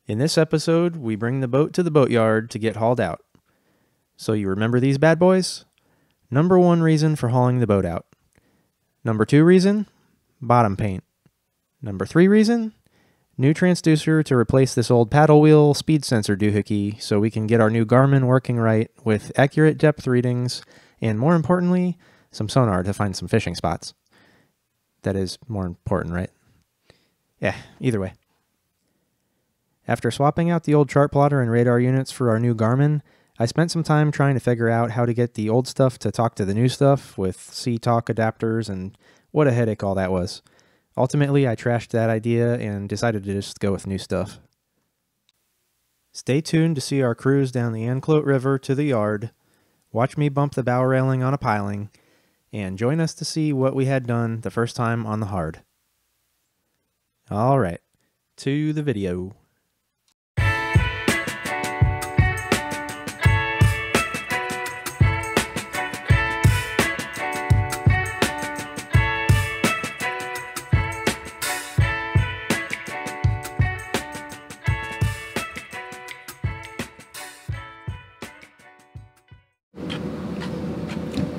In this episode, we bring the boat to the boatyard to get hauled out. So you remember these bad boys? Number 1 reason for hauling the boat out. Number 2 reason? Bottom paint. Number 3 reason? New transducer to replace this old paddle wheel speed sensor doohickey so we can get our new Garmin working right with accurate depth readings and, more importantly, some sonar to find some fishing spots. That is more important, right? Yeah, either way. After swapping out the old chart plotter and radar units for our new Garmin, I spent some time trying to figure out how to get the old stuff to talk to the new stuff with seacocks adapters, and what a headache all that was. Ultimately, I trashed that idea and decided to just go with new stuff. Stay tuned to see our cruise down the Anclote River to the yard, watch me bump the bow railing on a piling, and join us to see what we had done the first time on the hard. Alright, to the video.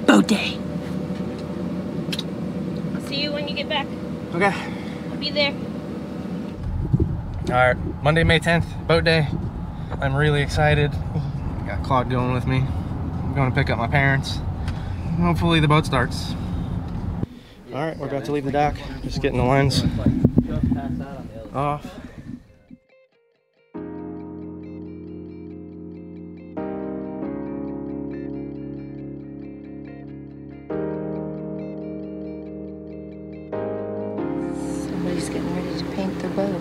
Boat day. I'll see you when you get back. Okay. I'll be there. Alright, Monday, May 10th, boat day. I'm really excited. Got Claude going with me. I'm going to pick up my parents. Hopefully the boat starts. Alright, we're about to leave the dock. Just getting the lines off. Somebody's getting ready to paint their boat.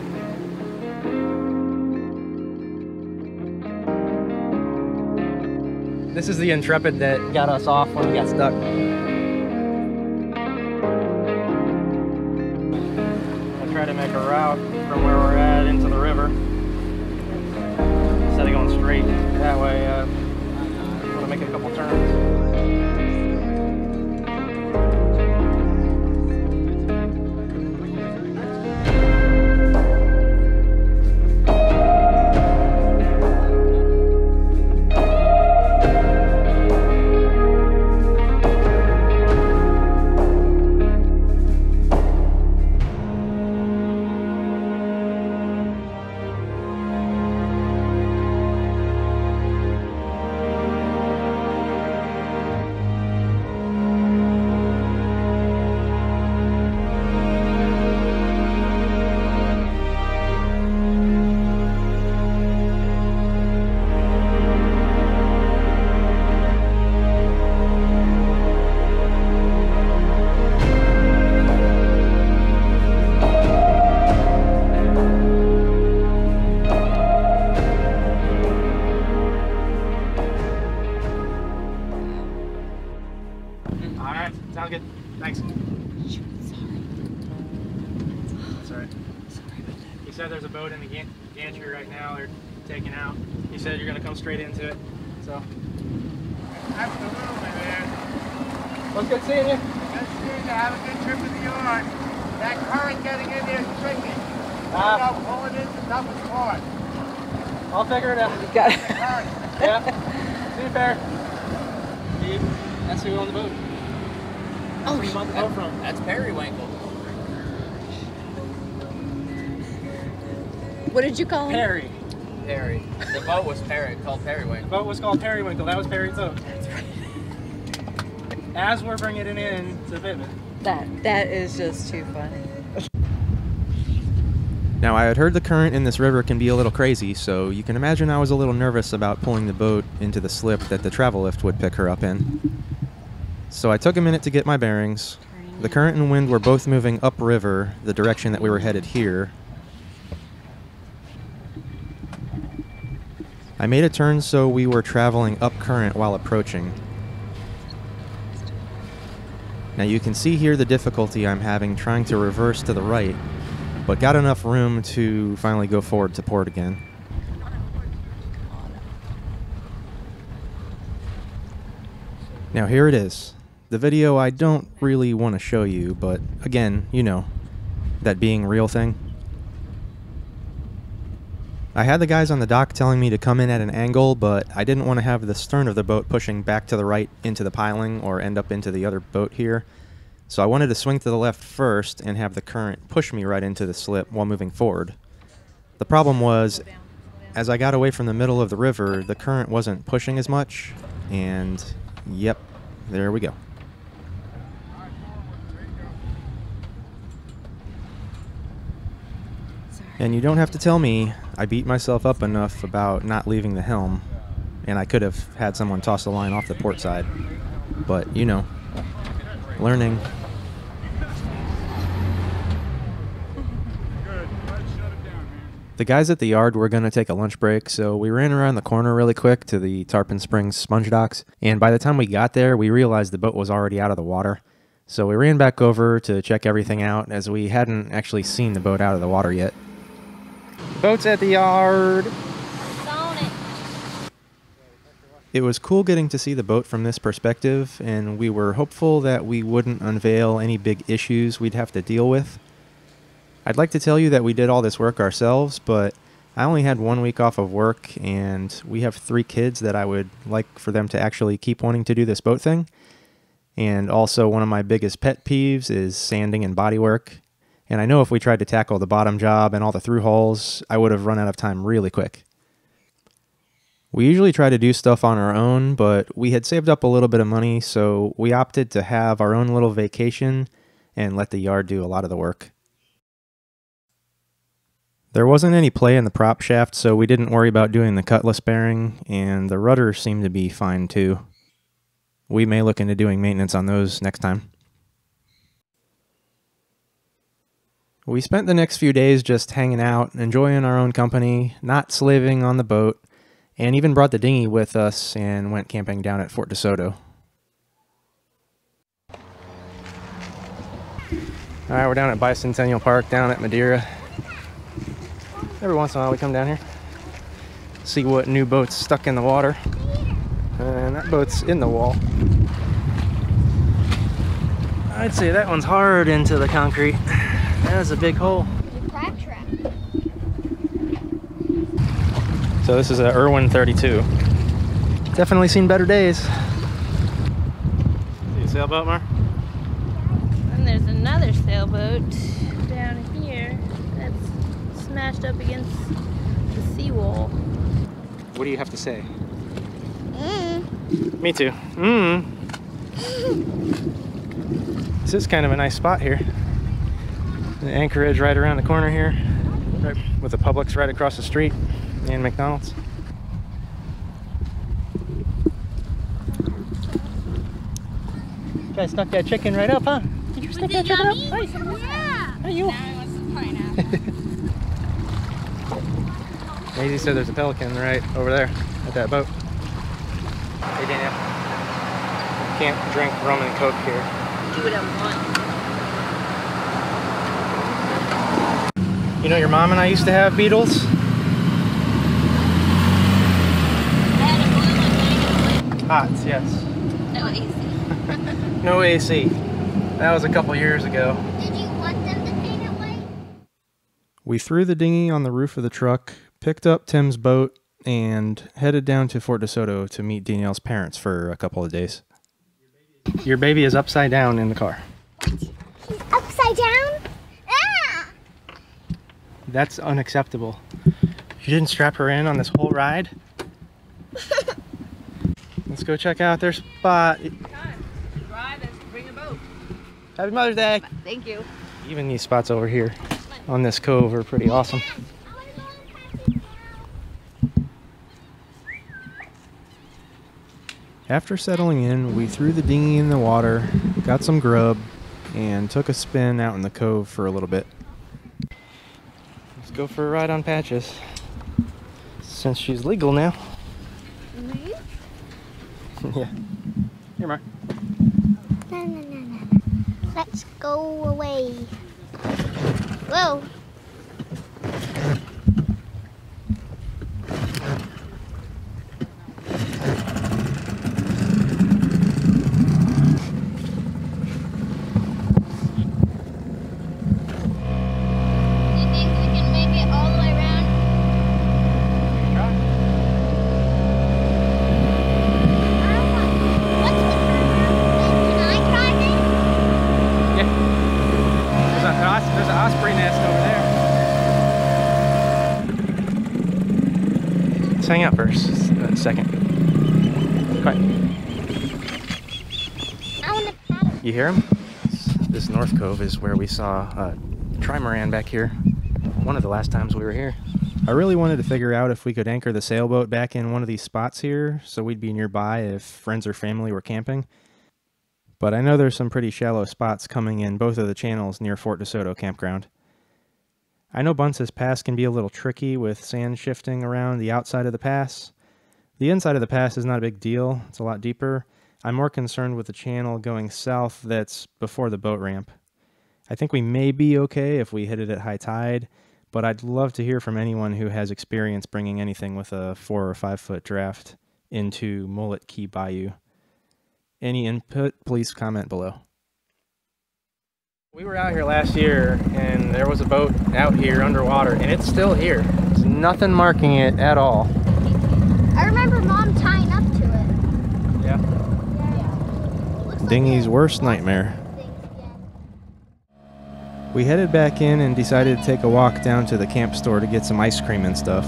This is the Intrepid that got us off when we got stuck. I'll try to make a route from where we're at into the river instead of going straight. That way, I'm going to make a couple turns. Alright, sounds good. Thanks. That's alright. He said there's a boat in the gantry right now they're taking out. He said you're going to come straight into it. So. Absolutely, man. Well, it's good seeing you. Good seeing you. Have a good trip to the yard. That current getting in there is tricky. Pulling in the toughest part. I'll figure it out. You got it. Current. Yeah. See you, Bear. Steve, that's who on the boat. Oh, Where you bought the boat from? That's Periwinkle. what did you call him? Perry. Perry. The boat was called The Periwinkle. boat was called Periwinkle. That was Perry's boat. That's right. As we're bringing it in to Pittman. That is just too funny. Now, I had heard the current in this river can be a little crazy, so you can imagine I was a little nervous about pulling the boat into the slip that the travel lift would pick her up in. So I took a minute to get my bearings. The current and wind were both moving upriver, the direction that we were headed here. I made a turn so we were traveling up current while approaching. Now you can see here the difficulty I'm having trying to reverse to the right, but got enough room to finally go forward to port again. Now here it is. The video I don't really want to show you, but again, you know, that being real thing. I had the guys on the dock telling me to come in at an angle, but I didn't want to have the stern of the boat pushing back to the right into the piling or end up into the other boat here. So I wanted to swing to the left first and have the current push me right into the slip while moving forward. The problem was, as I got away from the middle of the river, the current wasn't pushing as much, and yep, there we go. And you don't have to tell me, I beat myself up enough about not leaving the helm, and I could have had someone toss the line off the port side. But, you know, learning. The guys at the yard were going to take a lunch break, so we ran around the corner really quick to the Tarpon Springs sponge docks, and by the time we got there, we realized the boat was already out of the water. So we ran back over to check everything out, as we hadn't actually seen the boat out of the water yet. Boat's at the yard! On it. It was cool getting to see the boat from this perspective, and we were hopeful that we wouldn't unveil any big issues we'd have to deal with. I'd like to tell you that we did all this work ourselves, but I only had 1 week off of work, and we have 3 kids that I would like for them to actually keep wanting to do this boat thing. And also, one of my biggest pet peeves is sanding and bodywork. And I know if we tried to tackle the bottom job and all the through holes, I would have run out of time really quick. We usually try to do stuff on our own, but we had saved up a little bit of money, so we opted to have our own little vacation and let the yard do a lot of the work. There wasn't any play in the prop shaft, so we didn't worry about doing the cutlass bearing, and the rudder seemed to be fine too. We may look into doing maintenance on those next time. We spent the next few days just hanging out, enjoying our own company, not slaving on the boat, and even brought the dinghy with us and went camping down at Fort Desoto. Alright, we're down at Bicentennial Park down at Madeira. Every once in a while we come down here, see what new boat's stuck in the water. And that boat's in the wall. I'd say that one's hard into the concrete. That's a big hole. Crab trap. So this is a Irwin 32. Definitely seen better days. See a sailboat, Mar? And there's another sailboat down here that's smashed up against the seawall. What do you have to say? Me too. This is kind of a nice spot here. The anchorage right around the corner here, right, with the Publix right across the street and McDonald's. You guys stuck that chicken right up, huh? Did you stick that chicken up? Hey. Yeah. Hey, you. Now he wants some pineapple. Maisie said there's a pelican right over there at that boat. Hey, Daniel. Can't drink rum and Coke here. Do what I want. You know, your mom and I used to have Beetles. Hots, yes. No AC. No AC. That was a couple years ago. Did you want them to paint it white? We threw the dinghy on the roof of the truck, picked up Tim's boat, and headed down to Fort Desoto to meet Danielle's parents for a couple of days. Your baby is upside down in the car. She's upside down? Ah! That's unacceptable. You didn't strap her in on this whole ride? Let's go check out their spot. Drive and bring a boat. Happy Mother's Day! Thank you. Even these spots over here on this cove are pretty awesome. After settling in, we threw the dinghy in the water, got some grub, and took a spin out in the cove for a little bit. Let's go for a ride on Patches, since she's legal now. Yeah. Here, Mark. No. Let's go away. Whoa. Let's hang out for a second. Quiet. I want to paddle. You hear him? This North Cove is where we saw a trimaran back here. One of the last times we were here. I really wanted to figure out if we could anchor the sailboat back in one of these spots here so we'd be nearby if friends or family were camping. But I know there's some pretty shallow spots coming in both of the channels near Fort Desoto Campground. I know Bunce's Pass can be a little tricky with sand shifting around the outside of the pass. The inside of the pass is not a big deal, it's a lot deeper. I'm more concerned with the channel going south that's before the boat ramp. I think we may be okay if we hit it at high tide, but I'd love to hear from anyone who has experience bringing anything with a 4 or 5 foot draft into Mullet Key Bayou. Any input, please comment below. We were out here last year and there was a boat out here underwater and it's still here. There's nothing marking it at all. I remember Mom tying up to it. Yeah. Looks like Dinghy's a- worst nightmare. Yeah. We headed back in and decided to take a walk down to the camp store to get some ice cream and stuff.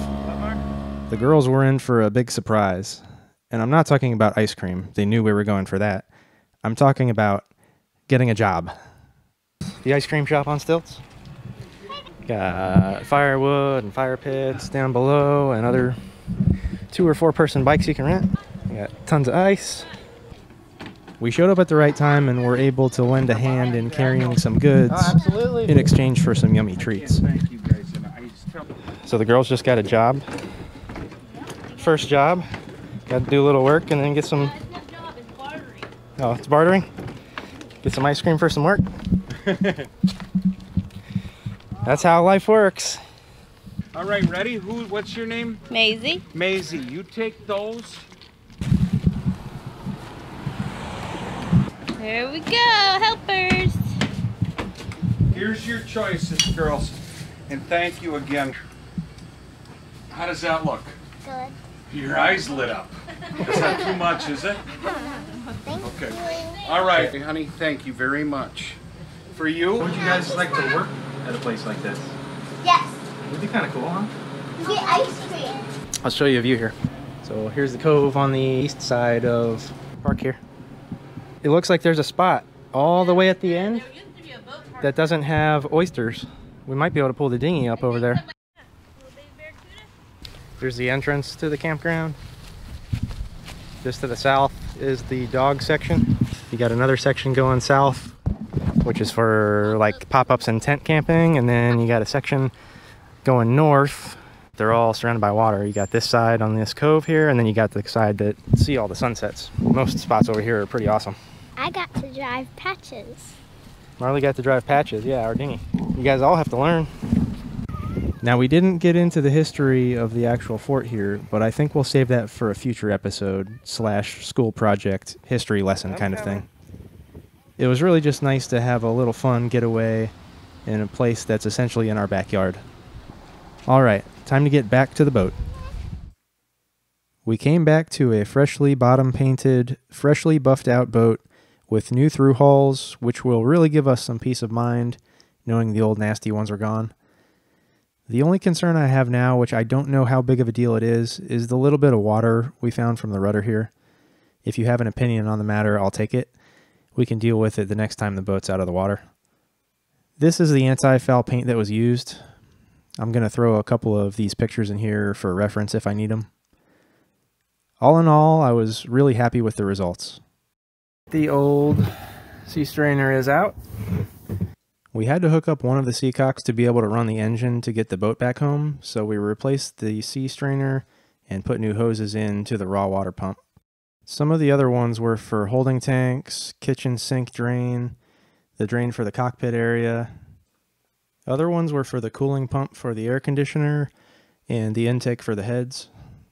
The girls were in for a big surprise. And I'm not talking about ice cream. They knew we were going for that. I'm talking about getting a job. The ice cream shop on stilts. Got firewood and fire pits down below and other 2 or 4 person bikes you can rent. We got tons of ice. We showed up at the right time and were able to lend a hand in carrying some goods in exchange for some yummy treats. Thank you guys. And I just tell So the girls just got a job. First job. Got to do a little work and then get some... Oh, it's bartering? Get some ice cream for some work? That's how life works. All right, ready? What's your name? Maisie. Maisie. You take those. There we go, helpers. Here's your choices, girls. And thank you again. How does that look? Good. Your eyes lit up. Is that too much, is it? Thank Okay. you. All right, honey, thank you very much. For you? Would you guys like to work at a place like this? Yes. Would be kind of cool, huh? Get ice cream. I'll show you a view here. So here's the cove on the east side of park here. It looks like there's a spot all the way at the end that doesn't have oysters. We might be able to pull the dinghy up over there. There's the entrance to the campground. Just to the south is the dog section. You got another section going south, which is for like pop-ups and tent camping, and then you got a section going north. They're all surrounded by water. You got this side on this cove here, and then you got the side that see all the sunsets. Most spots over here are pretty awesome. I got to drive Patches. Marley got to drive Patches, yeah, our dinghy. You guys all have to learn. Now, we didn't get into the history of the actual fort here, but I think we'll save that for a future episode / school project history lesson kind of thing. It was really just nice to have a little fun getaway in a place that's essentially in our backyard. All right, time to get back to the boat. We came back to a freshly bottom painted, freshly buffed out boat with new through hulls, which will really give us some peace of mind knowing the old nasty ones are gone. The only concern I have now, which I don't know how big of a deal it is the little bit of water we found from the rudder here. If you have an opinion on the matter, I'll take it. We can deal with it the next time the boat's out of the water. This is the anti-foul paint that was used. I'm going to throw a couple of these pictures in here for reference if I need them. All in all, I was really happy with the results. The old sea strainer is out. We had to hook up one of the seacocks to be able to run the engine to get the boat back home, so we replaced the sea strainer and put new hoses into the raw water pump. Some of the other ones were for holding tanks, kitchen sink drain, the drain for the cockpit area. Other ones were for the cooling pump for the air conditioner and the intake for the heads,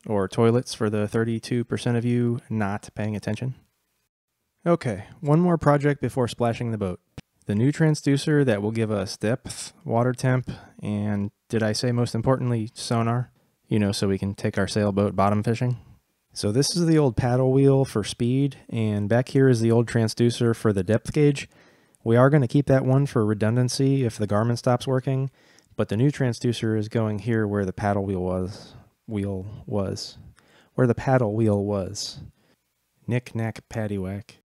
or toilets for the 32% of you not paying attention. Okay, one more project before splashing the boat. The new transducer that will give us depth, water temp, and did I say most importantly, sonar? You know, so we can take our sailboat bottom fishing. So this is the old paddle wheel for speed, and back here is the old transducer for the depth gauge. We are going to keep that one for redundancy if the Garmin stops working, but the new transducer is going here where the paddle wheel was. wheel was. Where the paddle wheel was. Knick knack paddywhack.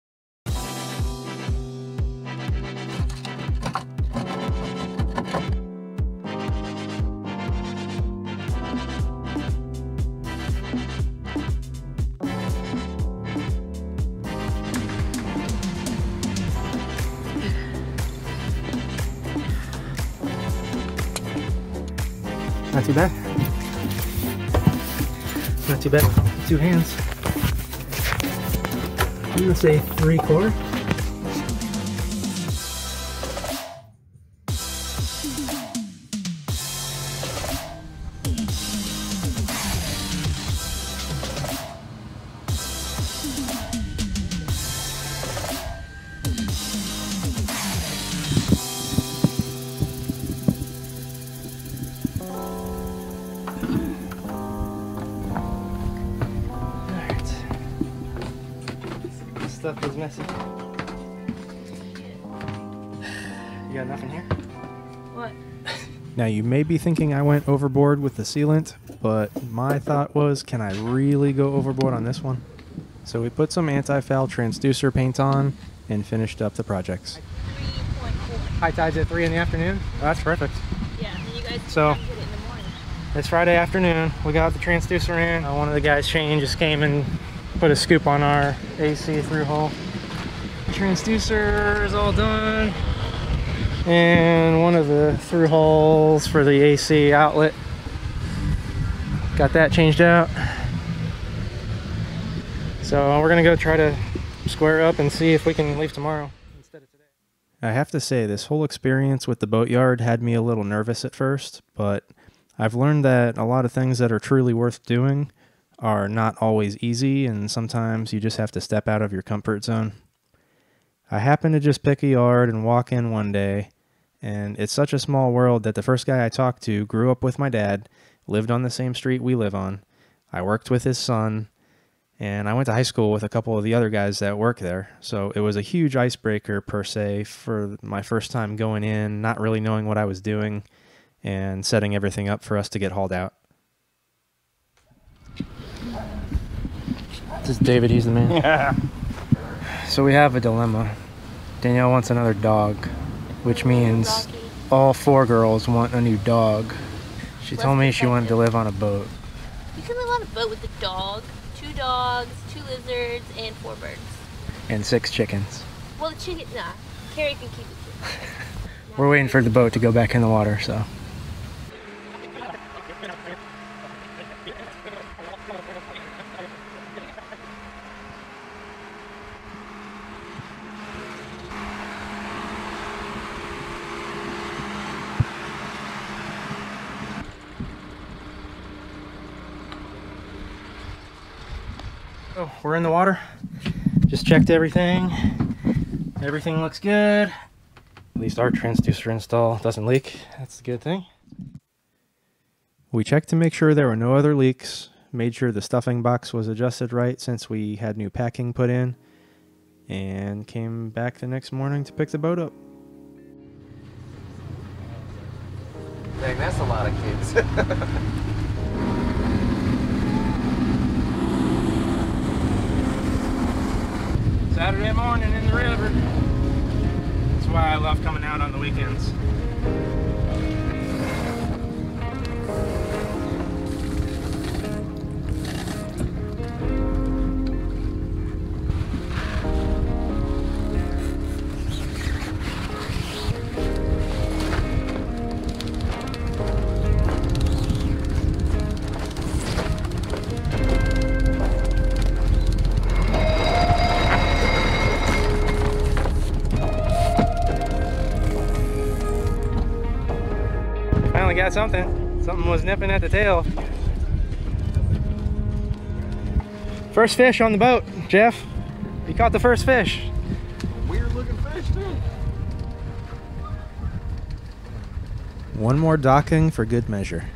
Not too bad. Not too bad. 2 hands. I'm gonna say 3/4. Stuff is messy. You got nothing here? What? Now you may be thinking I went overboard with the sealant, but my thought was, can I really go overboard on this one? So we put some anti-foul transducer paint on and finished up the projects. 3.4. High tide's at 3 in the afternoon. Oh, that's perfect. Yeah, and you guys So- can get it in the morning. It's Friday afternoon. We got the transducer in. One of the guys, Shane, just came and put a scoop on our AC through hole. Transducer is all done. And one of the through holes for the AC outlet. Got that changed out. So we're gonna go try to square up and see if we can leave tomorrow instead of today. I have to say, this whole experience with the boatyard had me a little nervous at first, but I've learned that a lot of things that are truly worth doing are not always easy, and sometimes you just have to step out of your comfort zone. I happened to just pick a yard and walk in one day, and it's such a small world that the first guy I talked to grew up with my dad, lived on the same street we live on. I worked with his son, and I went to high school with a couple of the other guys that work there. So it was a huge icebreaker per se for my first time going in, not really knowing what I was doing, and setting everything up for us to get hauled out. This is David, he's the man. Yeah. So we have a dilemma. Danielle wants another dog, which means all 4 girls want a new dog. She told me she wanted to live on a boat. You can live on a boat with a dog, 2 dogs, 2 lizards, and 4 birds. And 6 chickens. Well, the chicken, nah. Carrie can keep it too. We're waiting for the boat to go back in the water, so. Oh, we're in the water. Just checked everything. Everything looks good. At least our transducer install doesn't leak. That's a good thing. We checked to make sure there were no other leaks, made sure the stuffing box was adjusted right since we had new packing put in, and came back the next morning to pick the boat up. Dang, that's a lot of kids. Saturday morning in the river. That's why I love coming out on the weekends. Got something. Something was nipping at the tail. First fish on the boat, Jeff. You caught the first fish. Weird looking fish too. One more docking for good measure.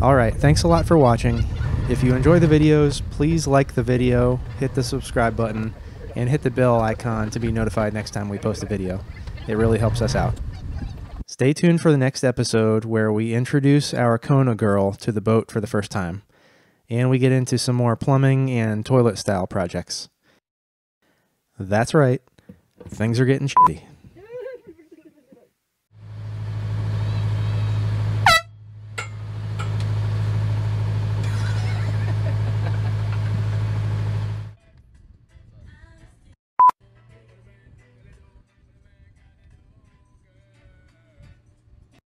Alright, thanks a lot for watching. If you enjoy the videos, please like the video, hit the subscribe button, and hit the bell icon to be notified next time we post a video. It really helps us out. Stay stay tuned for the next episode where we introduce our Kona girl to the boat for the first time, and we get into some more plumbing and toilet style projects. That's right, things are getting shitty.